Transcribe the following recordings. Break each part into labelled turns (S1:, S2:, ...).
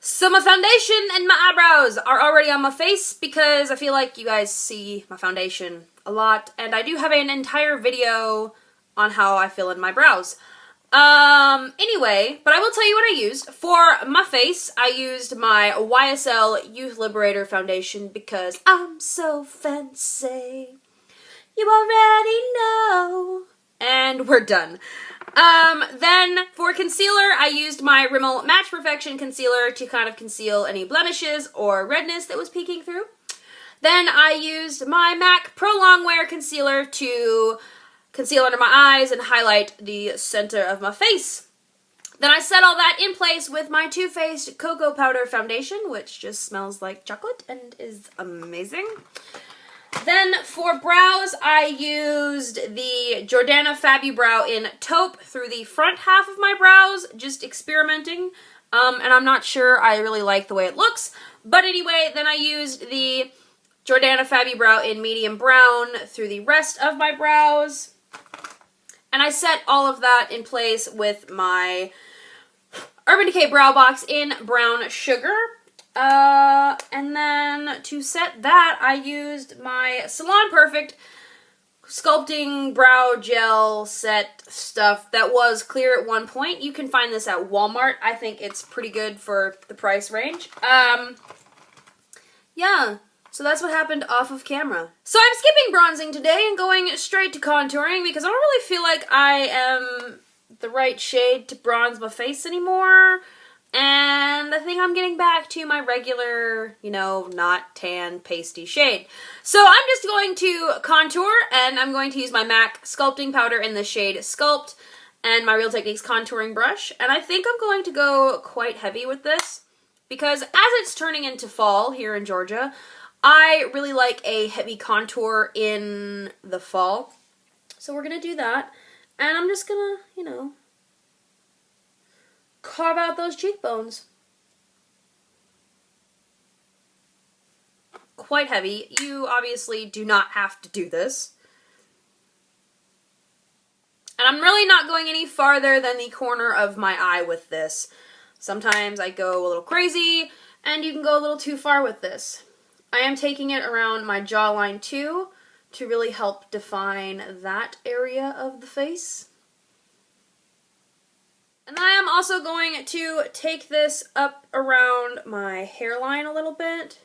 S1: So my foundation and my eyebrows are already on my face because I feel like you guys see my foundation a lot, and I do have an entire video on how I fill in my brows. Anyway, but I will tell you what I used. For my face, I used my YSL Youth Liberator foundation because I'm so fancy. You already know. And we're done. Then for concealer, I used my Rimmel Match Perfection concealer to kind of conceal any blemishes or redness that was peeking through. Then I used my MAC Pro Longwear concealer to conceal under my eyes and highlight the center of my face. Then I set all that in place with my Too Faced Cocoa Powder foundation, which just smells like chocolate and is amazing. Then for brows, I used the Jordana Fabubrow in taupe through the front half of my brows, just experimenting. And I'm not sure I really like the way it looks. But anyway, then I used the Jordana Fabubrow in medium brown through the rest of my brows. And I set all of that in place with my Urban Decay Brow Box in brown sugar. And then to set that, I used my Salon Perfect sculpting brow gel set stuff that was clear at one point. You can find this at Walmart. I think it's pretty good for the price range. Yeah, so that's what happened off of camera. So I'm skipping bronzing today and going straight to contouring because I don't really feel like I am the right shade to bronze my face anymore. And I think I'm getting back to my regular, not tan, pasty shade. So I'm just going to contour, and I'm going to use my MAC sculpting powder in the shade Sculpt and my Real Techniques contouring brush. And I think I'm going to go quite heavy with this because as it's turning into fall here in Georgia, I really like a heavy contour in the fall. So we're going to do that. And I'm just going to, carve out those cheekbones. Quite heavy. You obviously do not have to do this. And I'm really not going any farther than the corner of my eye with this. Sometimes I go a little crazy, and you can go a little too far with this. I am taking it around my jawline too, to really help define that area of the face. And then I am also going to take this up around my hairline a little bit.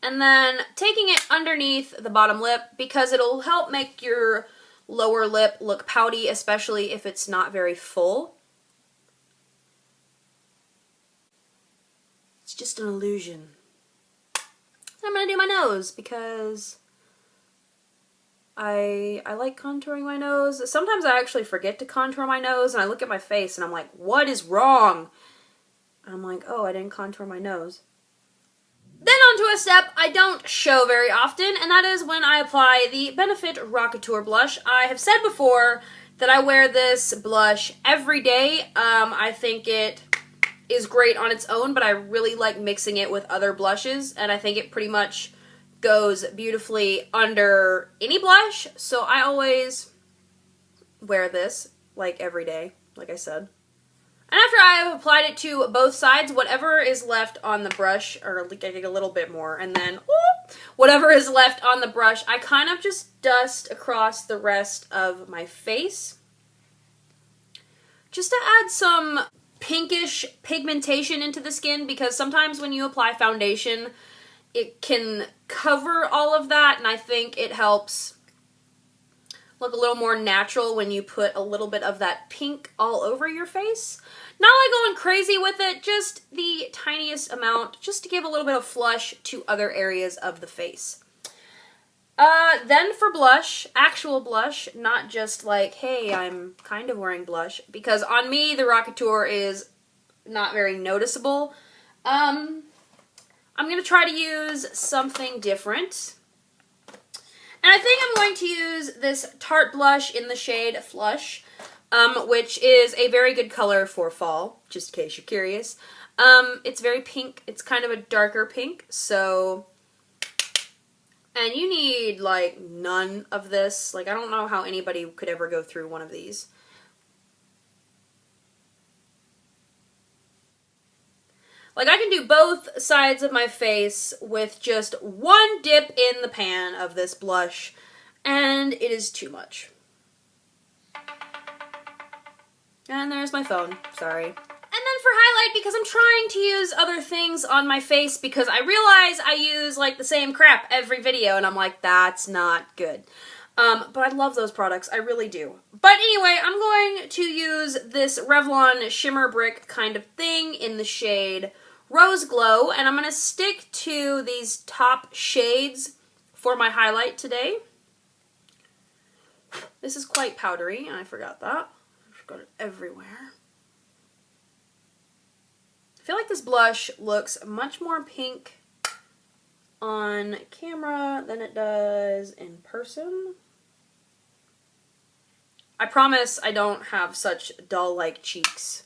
S1: And then taking it underneath the bottom lip because it'll help make your lower lip look pouty, especially if it's not very full. It's just an illusion. I'm going to do my nose because I like contouring my nose. Sometimes I actually forget to contour my nose and I look at my face and I'm like, what is wrong? And I'm like, oh, I didn't contour my nose. Then onto a step I don't show very often, and that is when I apply the Benefit Rockateur blush. I have said before that I wear this blush every day. I think it is great on its own, but I really like mixing it with other blushes, and I think it pretty much goes beautifully under any blush, so I always wear this like every day, like I said. And after I have applied it to both sides, whatever is left on the brush, or I get a little bit more, and then whatever is left on the brush, I kind of just dust across the rest of my face. Just to add some pinkish pigmentation into the skin, because sometimes when you apply foundation, it can cover all of that, and I think it helps look a little more natural when you put a little bit of that pink all over your face. Not like going crazy with it, just the tiniest amount, just to give a little bit of flush to other areas of the face. Then for blush, actual blush, not just like, hey, I'm kind of wearing blush, because on me, the Rockateur is not very noticeable. I'm going to try to use something different. And I think I'm going to use this Tarte blush in the shade Flush, which is a very good color for fall, just in case you're curious. It's very pink. It's kind of a darker pink, so... And you need, like, none of this. Like, I don't know how anybody could ever go through one of these. Like, I can do both sides of my face with just one dip in the pan of this blush, and it is too much. And there's my phone, sorry. And then for highlight, because I'm trying to use other things on my face, because I realize I use, like, the same crap every video, and I'm like, that's not good. But I love those products, I really do. But anyway, I'm going to use this Revlon Shimmer Brick kind of thing in the shade Rose Glow, and I'm going to stick to these top shades for my highlight today. This is quite powdery, and I forgot that. I've got it everywhere. I feel like this blush looks much more pink on camera than it does in person. I promise I don't have such doll-like cheeks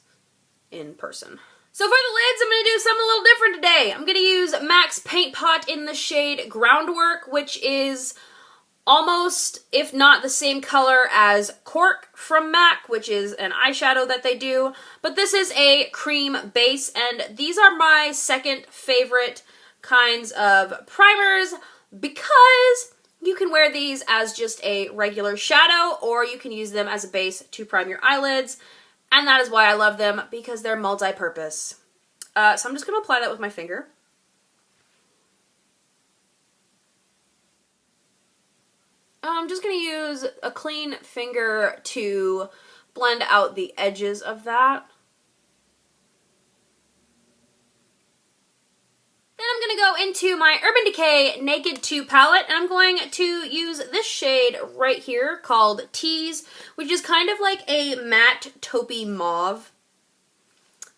S1: in person. So for the lids, I'm going to do something a little different today. I'm going to use MAC's Paint Pot in the shade Groundwork, which is almost, if not the same color as Cork from MAC, which is an eyeshadow that they do. But this is a cream base, and these are my second favorite kinds of primers because you can wear these as just a regular shadow, or you can use them as a base to prime your eyelids. And that is why I love them, because they're multi-purpose. So I'm just going to apply that with my finger. I'm just going to use a clean finger to blend out the edges of that. Then I'm going to go into my Urban Decay Naked 2 palette, and I'm going to use this shade right here called Tease, which is kind of like a matte taupey mauve.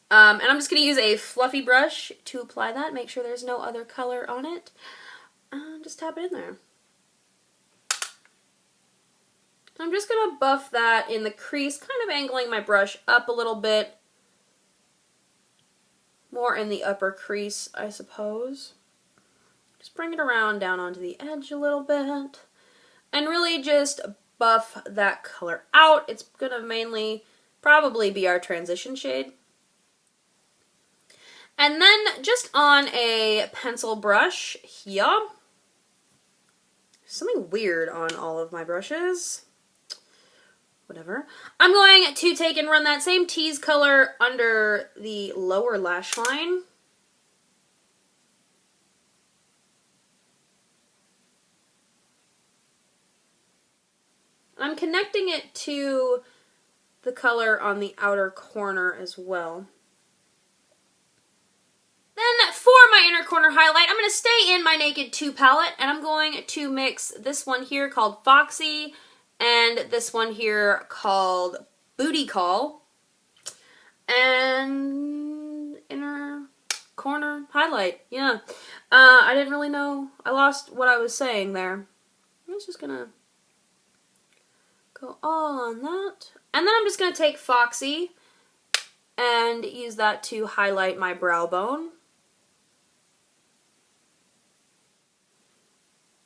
S1: And I'm just going to use a fluffy brush to apply that, make sure there's no other color on it. Just tap it in there. I'm just going to buff that in the crease, kind of angling my brush up a little bit. More in the upper crease, I suppose. Just bring it around down onto the edge a little bit. And really just buff that color out. It's going to mainly probably be our transition shade. And then just on a pencil brush here. Something weird on all of my brushes. Whatever. I'm going to take and run that same Tease color under the lower lash line. I'm connecting it to the color on the outer corner as well. Then for my inner corner highlight, I'm going to stay in my Naked 2 palette, and I'm going to mix this one here called Foxy and this one here called Booty Call, and inner corner highlight. Yeah, I didn't really know. I lost what I was saying there. I was just gonna go all on that, and then I'm just gonna take Foxy and use that to highlight my brow bone.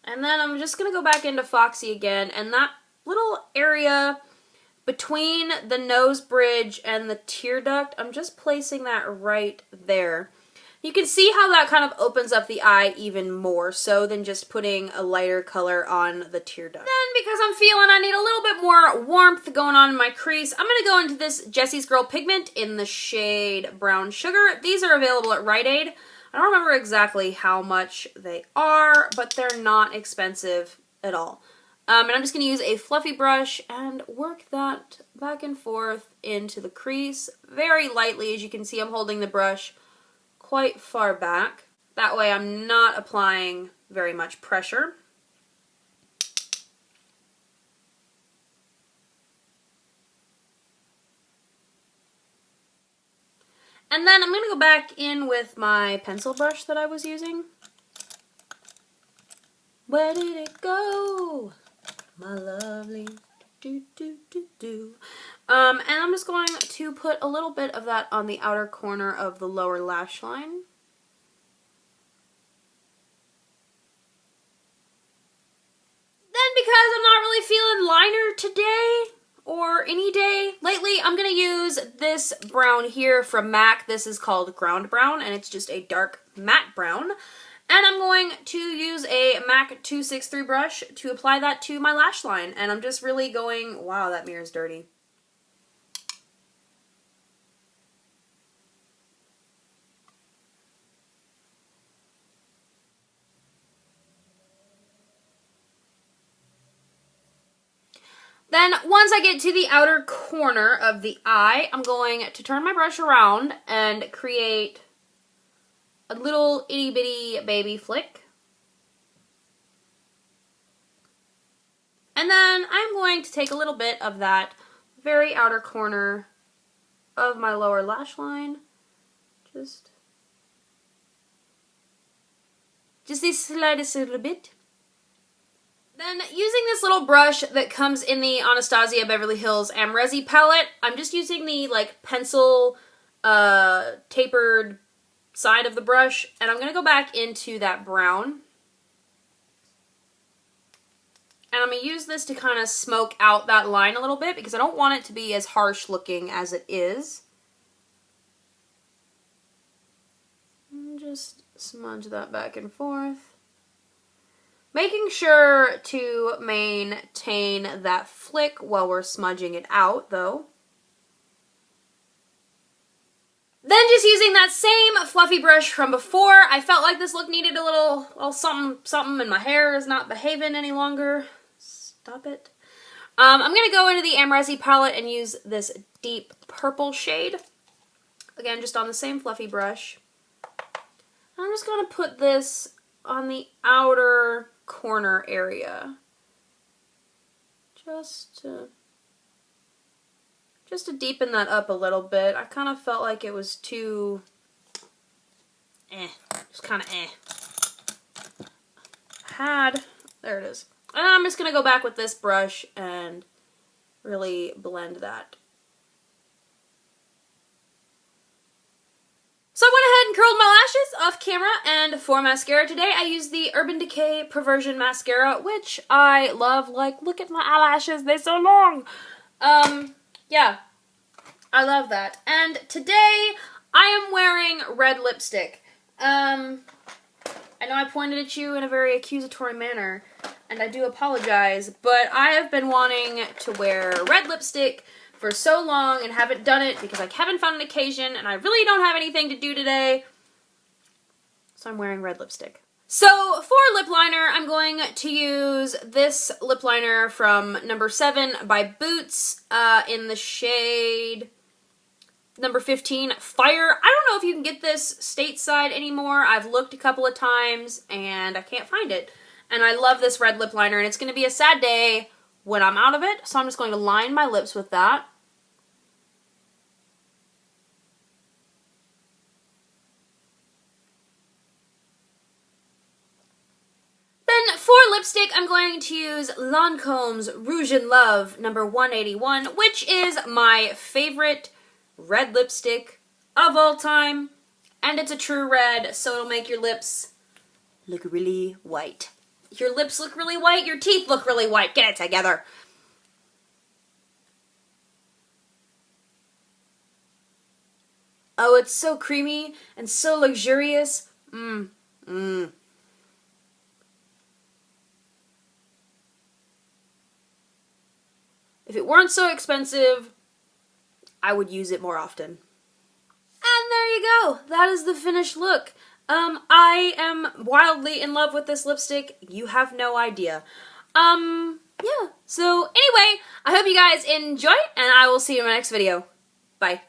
S1: And then I'm just gonna go back into Foxy again, and that little area between the nose bridge and the tear duct, I'm just placing that right there. You can see how that kind of opens up the eye even more so than just putting a lighter color on the tear duct. Then, because I'm feeling I need a little bit more warmth going on in my crease, I'm going to go into this Jessie's Girl pigment in the shade Brown Sugar. These are available at Rite Aid. I don't remember exactly how much they are, but they're not expensive at all. And I'm just going to use a fluffy brush and work that back and forth into the crease very lightly. As you can see, I'm holding the brush quite far back. That way I'm not applying very much pressure. And then I'm going to go back in with my pencil brush that I was using. Where did it go? My lovely do. And I'm just going to put a little bit of that on the outer corner of the lower lash line. Then, because I'm not really feeling liner today, or any day. Lately, I'm going to use this brown here from MAC. This is called Ground Brown, and it's just a dark matte brown. And I'm going to use a MAC 263 brush to apply that to my lash line. And I'm just really going, wow, that mirror's dirty. Then once I get to the outer corner of the eye, I'm going to turn my brush around and create a little itty bitty baby flick. And then I'm going to take a little bit of that very outer corner of my lower lash line. Just the slightest little bit. Then, using this little brush that comes in the Anastasia Beverly Hills Amrezi palette, I'm just using the, like, pencil tapered side of the brush, and I'm going to go back into that brown. And I'm going to use this to kind of smoke out that line a little bit, because I don't want it to be as harsh looking as it is. And just smudge that back and forth. Making sure to maintain that flick while we're smudging it out, though. Then just using that same fluffy brush from before, I felt like this look needed a little something, and my hair is not behaving any longer. Stop it. I'm going to go into the Amrezi palette and use this deep purple shade. Again, just on the same fluffy brush. I'm just going to put this on the outer corner area. Just to deepen that up a little bit. I kind of felt like it was too just kind of there it is. And I'm just going to go back with this brush and really blend that. So I went ahead and curled my lashes off camera, and for mascara today I used the Urban Decay Perversion Mascara, which I love. Like, look at my eyelashes, they're so long. Yeah, I love that. And today I am wearing red lipstick. I know I pointed at you in a very accusatory manner, and I do apologize, but I have been wanting to wear red lipstick for so long and haven't done it because I haven't found an occasion and I really don't have anything to do today. So I'm wearing red lipstick. So for lip liner, I'm going to use this lip liner from number 7 by Boots in the shade number 15, Fire. I don't know if you can get this stateside anymore. I've looked a couple of times and I can't find it. And I love this red lip liner, and it's going to be a sad day when I'm out of it. So I'm just going to line my lips with that. Then for lipstick, I'm going to use Lancome's Rouge in Love number 181, which is my favorite red lipstick of all time. And it's a true red, so it'll make your lips look really white. Your lips look really white, your teeth look really white. Get it together. Oh, it's so creamy and so luxurious. If it weren't so expensive, I would use it more often. And there you go. That is the finished look. I am wildly in love with this lipstick. You have no idea. Yeah. So anyway, I hope you guys enjoy, and I will see you in my next video. Bye.